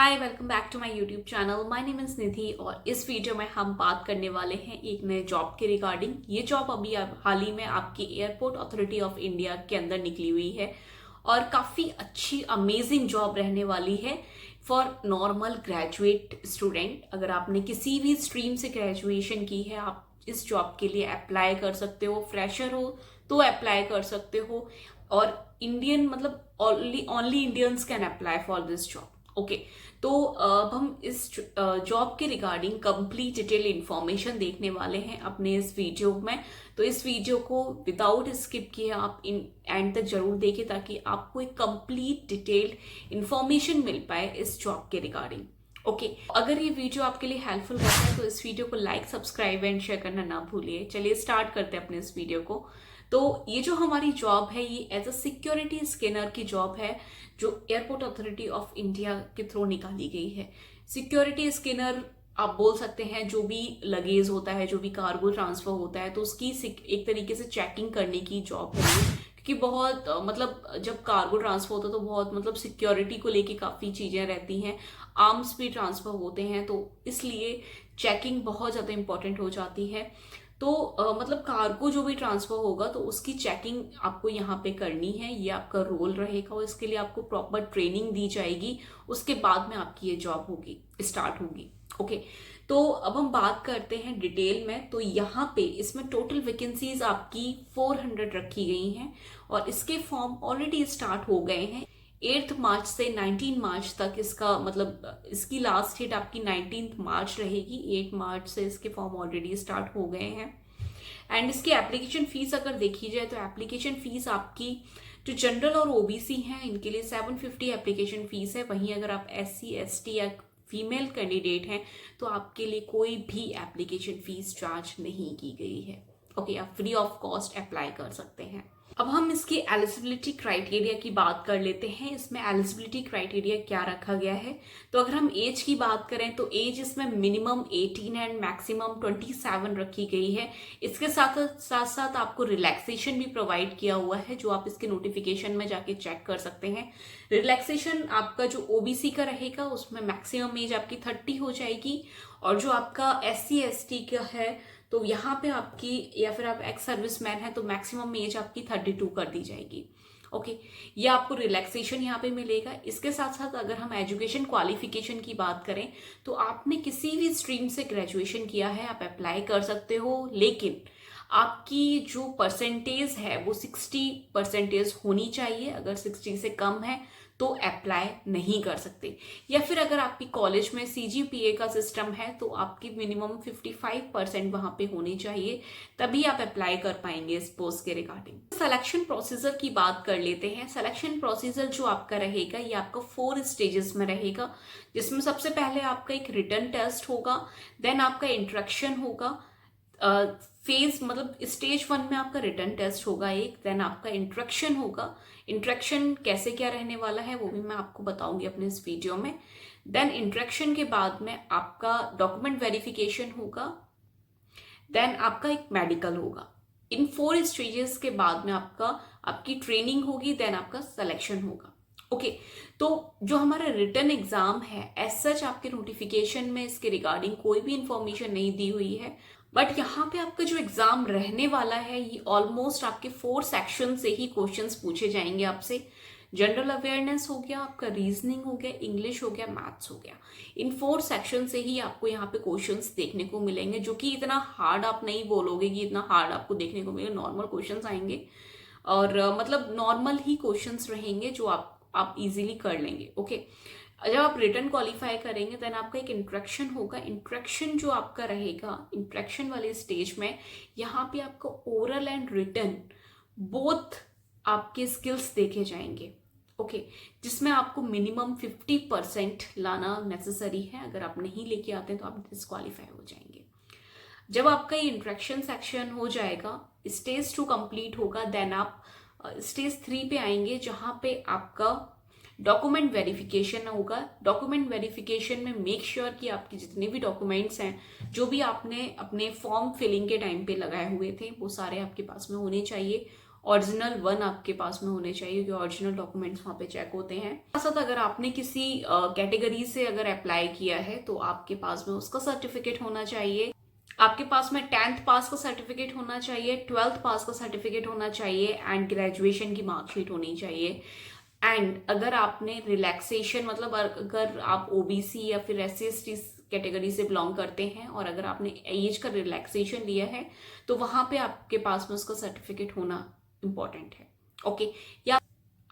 Hi welcome back to my YouTube channel. My name is Nidhi और इस video में हम बात करने वाले हैं एक नए जॉब के रिगार्डिंग। ये जॉब अभी हाल ही में आपकी एयरपोर्ट अथॉरिटी ऑफ इंडिया के अंदर निकली हुई है और काफ़ी अच्छी अमेजिंग जॉब रहने वाली है फॉर नॉर्मल ग्रेजुएट स्टूडेंट। अगर आपने किसी भी स्ट्रीम से ग्रेजुएशन की है आप इस जॉब के लिए अप्लाई कर सकते हो। फ्रेशर हो तो अप्लाई कर सकते हो और इंडियन मतलब only Indians can apply for this job. Okay, तो अब हम इस जॉब के रिगार्डिंग कंप्लीट डिटेल इंफॉर्मेशन देखने वाले हैं अपने इस वीडियो में। तो इस वीडियो को विदाउट स्किप किए आप इन एंड तक जरूर देखें ताकि आपको एक कंप्लीट डिटेल इंफॉर्मेशन मिल पाए इस जॉब के रिगार्डिंग। ओके, अगर ये वीडियो आपके लिए हेल्पफुल रहता है तो इस वीडियो को लाइक, सब्सक्राइब एंड शेयर करना ना भूलिए। चलिए स्टार्ट करते हैं अपने इस वीडियो को। तो ये जो हमारी जॉब है ये एज अ सिक्योरिटी स्कैनर की जॉब है जो एयरपोर्ट अथॉरिटी ऑफ इंडिया के थ्रू निकाली गई है। सिक्योरिटी स्कैनर आप बोल सकते हैं जो भी लगेज होता है, जो भी कार्गो ट्रांसफर होता है तो उसकी एक तरीके से चेकिंग करने की जॉब है क्योंकि बहुत मतलब जब कार्गो ट्रांसफर होता है तो बहुत मतलब सिक्योरिटी को लेके काफ़ी चीज़ें रहती हैं, आर्म्स भी ट्रांसफर होते हैं तो इसलिए चेकिंग बहुत ज़्यादा इंपॉर्टेंट हो जाती है। तो मतलब कार्गो जो भी ट्रांसफर होगा तो उसकी चेकिंग आपको यहाँ पे करनी है, ये आपका रोल रहेगा और इसके लिए आपको प्रॉपर ट्रेनिंग दी जाएगी। उसके बाद में आपकी ये जॉब होगी स्टार्ट होगी। ओके, तो अब हम बात करते हैं डिटेल में। तो यहाँ पे इसमें टोटल वैकेंसीज आपकी 400 रखी गई हैं और इसके फॉर्म ऑलरेडी स्टार्ट हो गए हैं। 8 मार्च से 19 मार्च तक इसका मतलब इसकी लास्ट डेट आपकी 19 मार्च रहेगी। 8 मार्च से इसके फॉर्म ऑलरेडी स्टार्ट हो गए हैं एंड इसकी एप्लीकेशन फीस अगर देखी जाए तो एप्लीकेशन फीस आपकी जो जनरल और ओबीसी हैं इनके लिए 750 एप्लीकेशन फीस है। वहीं अगर आप SC ST या फीमेल कैंडिडेट हैं तो आपके लिए कोई भी एप्लीकेशन फीस चार्ज नहीं की गई है। ओके, आप फ्री ऑफ कॉस्ट अप्लाई कर सकते हैं। अब हम इसकी एलिजिबिलिटी क्राइटेरिया की बात कर लेते हैं। इसमें एलिजिबिलिटी क्राइटेरिया क्या रखा गया है, तो अगर हम एज की बात करें तो एज इसमें मिनिमम 18 एंड मैक्सिमम 27 रखी गई है। इसके साथ साथ साथ आपको रिलैक्सेशन भी प्रोवाइड किया हुआ है जो आप इसके नोटिफिकेशन में जाके चेक कर सकते हैं। रिलैक्सेशन आपका जो ओबीसी का रहेगा उसमें मैक्सिमम एज आपकी 30 हो जाएगी और जो आपका SC ST का है तो यहाँ पे आपकी या फिर आप एक्स सर्विसमैन है तो मैक्सिमम एज आपकी 32 कर दी जाएगी। ओके, ये आपको रिलैक्सेशन यहाँ पे मिलेगा। इसके साथ साथ अगर हम एजुकेशन क्वालिफिकेशन की बात करें तो आपने किसी भी स्ट्रीम से ग्रेजुएशन किया है आप अप्लाई कर सकते हो, लेकिन आपकी जो परसेंटेज है वो 60% होनी चाहिए। अगर 60 से कम है तो अप्लाई नहीं कर सकते। या फिर अगर आपकी कॉलेज में CGPA का सिस्टम है तो आपकी मिनिमम 55% वहां पे होनी चाहिए, तभी आप अप्लाई कर पाएंगे इस पोस्ट के रिगार्डिंग। सिलेक्शन प्रोसीजर की बात कर लेते हैं। सिलेक्शन प्रोसीजर जो आपका रहेगा ये आपका 4 स्टेजेस में रहेगा, जिसमें सबसे पहले आपका एक रिटन टेस्ट होगा, देन आपका इंट्रोडक्शन होगा। फेज मतलब स्टेज 1 में आपका रिटन टेस्ट होगा एक, देन आपका इंट्रोडक्शन होगा। इंट्रोडक्शन कैसे क्या रहने वाला है वो भी मैं आपको बताऊंगी अपने इस वीडियो में। देन इंट्रोडक्शन के बाद में आपका डॉक्यूमेंट वेरिफिकेशन होगा, देन आपका एक मेडिकल होगा। इन 4 स्टेजेस के बाद में आपकी ट्रेनिंग होगी, देन आपका सिलेक्शन होगा। ओके, तो जो हमारा रिटन एग्जाम है एज सच आपके नोटिफिकेशन में इसके रिगार्डिंग कोई भी इंफॉर्मेशन नहीं दी हुई है, बट यहाँ पे आपका जो एग्जाम रहने वाला है ये ऑलमोस्ट आपके 4 सेक्शन से ही क्वेश्चंस पूछे जाएंगे आपसे। जनरल अवेयरनेस हो गया, आपका रीजनिंग हो गया, इंग्लिश हो गया, मैथ्स हो गया। इन 4 सेक्शन से ही आपको यहाँ पे क्वेश्चंस देखने को मिलेंगे, जो कि इतना हार्ड आप नहीं बोलोगे कि इतना हार्ड आपको देखने को मिलेगा। नॉर्मल क्वेश्चंस आएंगे और मतलब नॉर्मल ही क्वेश्चंस रहेंगे जो आप इजीली कर लेंगे। ओके, जब आप रिटर्न क्वालिफाई करेंगे देन आपका एक इंट्रोडक्शन होगा। इंट्रोडक्शन जो आपका रहेगा इंट्रोडक्शन वाले स्टेज में यहाँ पे आपको ओरल एंड रिटन बोथ आपके स्किल्स देखे जाएंगे। ओके, जिसमें आपको मिनिमम 50% लाना नेसेसरी है। अगर आप नहीं लेके आते हैं तो आप डिस्क्वालीफाई हो जाएंगे। जब आपका ये इंट्रोडक्शन सेक्शन हो जाएगा, स्टेज 2 कंप्लीट होगा, देन आप स्टेज 3 पे आएंगे जहाँ पे आपका डॉक्यूमेंट वेरिफिकेशन होगा। डॉक्यूमेंट वेरिफिकेशन में मेक श्योर कि आपके जितने भी डॉक्यूमेंट्स हैं, जो भी आपने अपने फॉर्म फिलिंग के टाइम पे लगाए हुए थे, वो सारे आपके पास में होने चाहिए ओरिजिनल 1 आपके पास में होने चाहिए, क्योंकि ओरिजिनल डॉक्यूमेंट्स वहाँ पे चेक होते हैं। साथ साथ अगर आपने किसी कैटेगरी से अगर अप्लाई किया है तो आपके पास में उसका सर्टिफिकेट होना चाहिए। आपके पास में 10th पास का सर्टिफिकेट होना चाहिए, 12th पास का सर्टिफिकेट होना चाहिए एंड ग्रेजुएशन की मार्कशीट होनी चाहिए। एंड अगर आपने रिलैक्सेशन, मतलब अगर आप ओबीसी या फिर SC/ST कैटेगरी से बिलोंग करते हैं और अगर आपने एज का रिलैक्सेशन लिया है तो वहां पे आपके पास में उसका सर्टिफिकेट होना इम्पॉर्टेंट है। ओके, या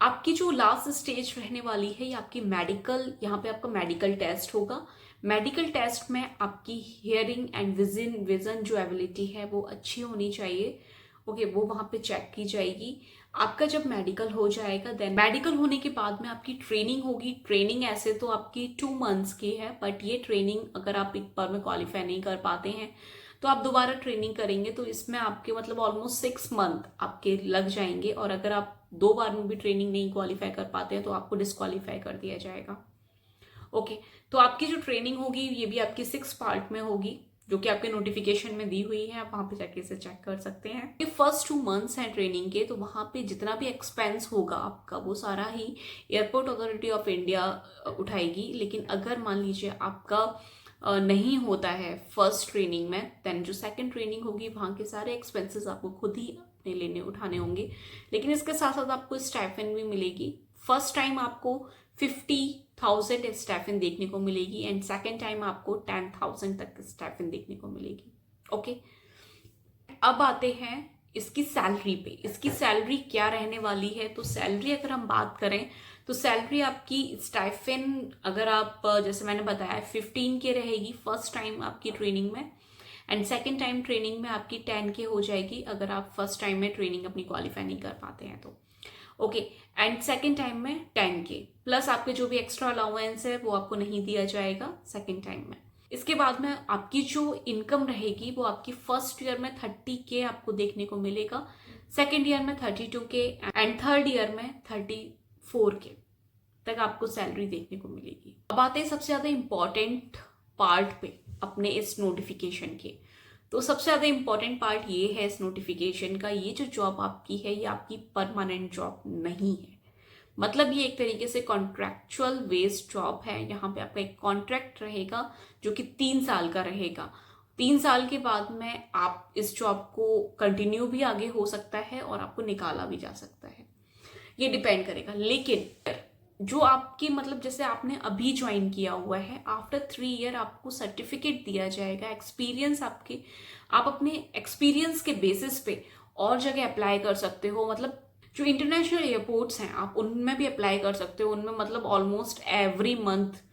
आपकी जो लास्ट स्टेज रहने वाली है ये आपकी मेडिकल, यहाँ पे आपका मेडिकल टेस्ट होगा। मेडिकल टेस्ट में आपकी हियरिंग एंड विजन जो एबिलिटी है वो अच्छी होनी चाहिए। ओके, वो वहाँ पे चेक की जाएगी। आपका जब मेडिकल हो जाएगा, देन मेडिकल होने के बाद में आपकी ट्रेनिंग होगी। ट्रेनिंग ऐसे तो आपकी 2 मंथ्स की है, बट ये ट्रेनिंग अगर आप एक बार में क्वालिफाई नहीं कर पाते हैं तो आप दोबारा ट्रेनिंग करेंगे, तो इसमें आपके मतलब ऑलमोस्ट 6 मंथ आपके लग जाएंगे। और अगर आप 2 बार में भी ट्रेनिंग नहीं क्वालिफाई कर पाते हैं तो आपको डिस्क्वालीफाई कर दिया जाएगा। ओके, तो आपकी जो ट्रेनिंग होगी ये भी आपकी 6 पार्ट में होगी, जो कि आपके नोटिफिकेशन में दी हुई है। आप वहां पे जाके इसे चेक कर सकते हैं। ये फर्स्ट 2 मंथ्स हैं ट्रेनिंग के, तो वहां पे जितना भी एक्सपेंस होगा आपका वो सारा ही एयरपोर्ट अथॉरिटी ऑफ इंडिया उठाएगी। लेकिन अगर मान लीजिए आपका नहीं होता है फर्स्ट ट्रेनिंग में, देन जो सेकंड ट्रेनिंग होगी वहाँ के सारे एक्सपेंसेस आपको खुद ही अपने उठाने होंगे। लेकिन इसके साथ साथ आपको स्टाइपेंड भी मिलेगी। फर्स्ट टाइम आपको 50,000 स्टाइपेंड देखने को मिलेगी एंड सेकंड टाइम आपको 10,000 तक स्टाइपेंड देखने को मिलेगी। ओके, अब आते हैं इसकी सैलरी पे। इसकी सैलरी क्या रहने वाली है, तो सैलरी अगर हम बात करें तो सैलरी आपकी स्टाइपेंड अगर आप जैसे मैंने बताया 15K रहेगी फर्स्ट टाइम आपकी ट्रेनिंग में, एंड सेकेंड टाइम ट्रेनिंग में आपकी 10K हो जाएगी अगर आप फर्स्ट टाइम में ट्रेनिंग अपनी क्वालिफाई नहीं कर पाते हैं तो। ओके, एंड सेकेंड टाइम में 10K प्लस आपके जो भी एक्स्ट्रा अलाउंस है वो आपको नहीं दिया जाएगा सेकेंड टाइम में। इसके बाद में आपकी जो इनकम रहेगी वो आपकी फर्स्ट ईयर में 30K आपको देखने को मिलेगा, सेकेंड ईयर में 32K एंड थर्ड ईयर में 34K तक आपको सैलरी देखने को मिलेगी। अब आते हैं सबसे ज्यादा इंपॉर्टेंट पार्ट पे अपने इस नोटिफिकेशन के। तो सबसे ज्यादा इंपॉर्टेंट पार्ट ये है इस नोटिफिकेशन का, ये जो जॉब आपकी है ये आपकी परमानेंट जॉब नहीं है। मतलब ये एक तरीके से कॉन्ट्रैक्चुअल बेस्ड जॉब है। यहाँ पे आपका एक कॉन्ट्रैक्ट रहेगा जो कि 3 साल का रहेगा। 3 साल के बाद में आप इस जॉब को कंटिन्यू भी आगे हो सकता है और आपको निकाला भी जा सकता है, ये डिपेंड करेगा। लेकिन जो आपकी मतलब जैसे आपने अभी ज्वाइन किया हुआ है, आफ्टर 3 ईयर आपको सर्टिफिकेट दिया जाएगा एक्सपीरियंस आपके, आप अपने एक्सपीरियंस के बेसिस पे और जगह अप्लाई कर सकते हो। मतलब जो इंटरनेशनल एयरपोर्ट्स हैं आप उनमें भी अप्लाई कर सकते हो। उनमें मतलब ऑलमोस्ट एवरी मंथ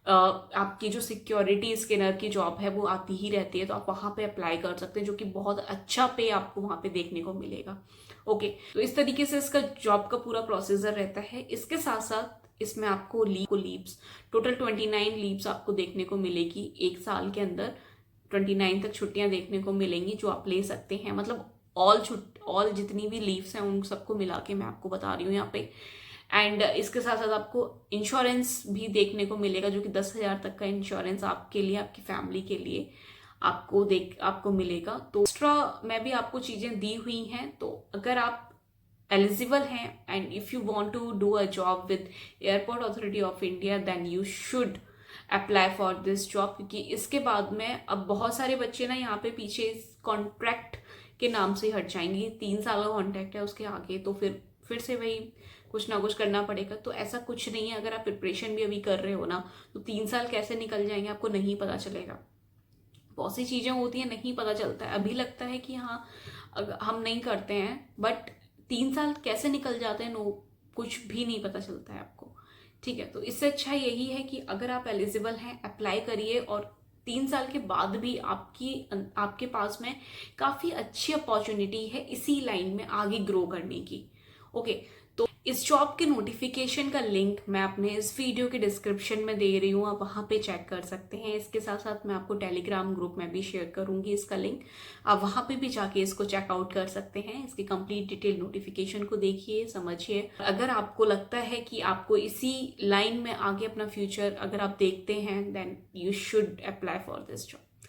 आपकी जो सिक्योरिटी स्कैनर की जॉब है वो आती ही रहती है, तो आप वहाँ पे अप्लाई कर सकते हैं, जो कि बहुत अच्छा पे आपको वहाँ पे देखने को मिलेगा। ओके, तो इस तरीके से इसका जॉब का पूरा प्रोसीजर रहता है। इसके साथ साथ इसमें आपको लीव्स टोटल 29 लीव्स आपको देखने को मिलेगी एक साल के अंदर। 29 तक छुट्टियां देखने को मिलेंगी जो आप ले सकते हैं। मतलब ऑल जितनी भी लीव्स हैं उन सबको मिला के मैं आपको बता रही हूँ यहाँ पे। एंड इसके साथ साथ आपको इंश्योरेंस भी देखने को मिलेगा, जो कि 10,000 तक का इंश्योरेंस आपके लिए, आपकी फैमिली के लिए आपको मिलेगा। तो एक्स्ट्रा में भी आपको चीजें दी हुई हैं। तो अगर आप एलिजिबल हैं and if you want to do a job with Airport Authority of India, then you should apply for this job. क्योंकि इसके बाद में अब बहुत सारे बच्चे ना यहाँ पे पीछे कॉन्ट्रैक्ट के नाम से हट जाएंगे। 3 साल का कॉन्ट्रैक्ट है, उसके आगे तो फिर से वही कुछ ना कुछ करना पड़ेगा। तो ऐसा कुछ नहीं है। अगर आप प्रिपरेशन भी अभी कर रहे हो ना तो 3 साल कैसे निकल जाएंगे आपको नहीं पता चलेगा। बहुत सी चीजें होती हैं नहीं पता चलता है। अभी लगता है कि हाँ हम नहीं करते हैं, बट 3 साल कैसे निकल जाते हैं कुछ भी नहीं पता चलता है आपको। ठीक है, तो इससे अच्छा यही है कि अगर आप एलिजिबल हैं अप्लाई करिए, और 3 साल के बाद भी आपके पास में काफी अच्छी अपॉर्चुनिटी है इसी लाइन में आगे ग्रो करने की। ओके, तो इस जॉब के नोटिफिकेशन का लिंक मैं अपने इस वीडियो के डिस्क्रिप्शन में दे रही हूँ, आप वहाँ पे चेक कर सकते हैं। इसके साथ साथ मैं आपको टेलीग्राम ग्रुप में भी शेयर करूँगी इसका लिंक, आप वहाँ पे भी जाके इसको चेकआउट कर सकते हैं। इसकी कंप्लीट डिटेल नोटिफिकेशन को देखिए, समझिए। अगर आपको लगता है कि आपको इसी लाइन में आगे अपना फ्यूचर अगर आप देखते हैं, then you should apply for this job.